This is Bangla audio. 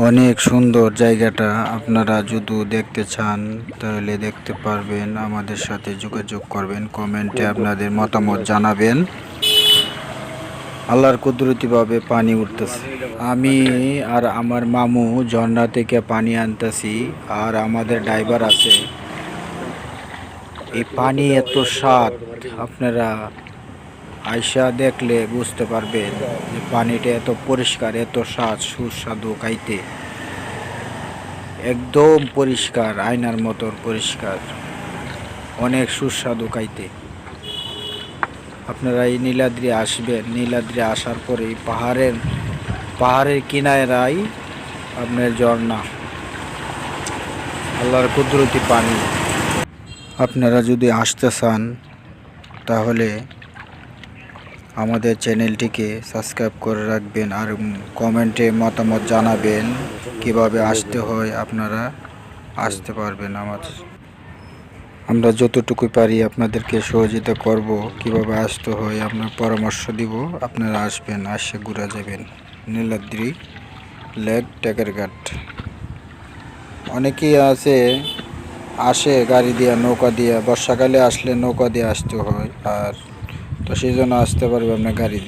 অনেক সুন্দর জায়গাটা। আপনারা যদি দেখতে চান তাহলে দেখতে পারবেন। আমাদের সাথে যোগাযোগ করবেন, কমেন্টে আপনাদের মতামত জানাবেন। আল্লাহর কুদরতিভাবে পানি উঠতেছে। আমি আর আমার মামু ঝর্ণা থেকে পানি আনতেছি, আর আমাদের ড্রাইভার আছে। এই পানি এত স্বাদ, আপনারা আয়সা দেখলে বুঝতে পারবেন যে পানিটা এত পরিষ্কার, এত স্বাদ, সুস্বাদু খাইতে। একদম পরিষ্কার, আয়নার মতো পরিষ্কার, অনেক সুস্বাদু খাইতে। আপনারা এই নীলাদ্রি আসবেন। নীলাদ্রি আসার পরে পাহাড়ের কিনারায় আপনার ঝর্ণা, আল্লাহর কুদরতি পানি। আপনারা যদি আসতে চান তাহলে আমাদের চ্যানেলটিকে সাবস্ক্রাইব করে রাখবেন, আর কমেন্টে মতামত জানাবেন কিভাবে আসতে হয়। আপনারা আসতে পারবেন। আমরা যতটুকু পারি আপনাদেরকে সহযোগিতা করব, কিভাবে আসতে হয় আপনার পরামর্শ দিব। আপনারা আসবেন, আসে ঘুরে যাবেন। নীলাদ্রি লেক টেকেরঘাট। অনেকেই আসে গাড়ি দিয়ে, নৌকা দিয়ে। বর্ষাকালে আসলে নৌকা দিয়ে আসতে হয়, আর তো সেই জন্য আসতে পারবে আপনার গাড়ি দিয়ে।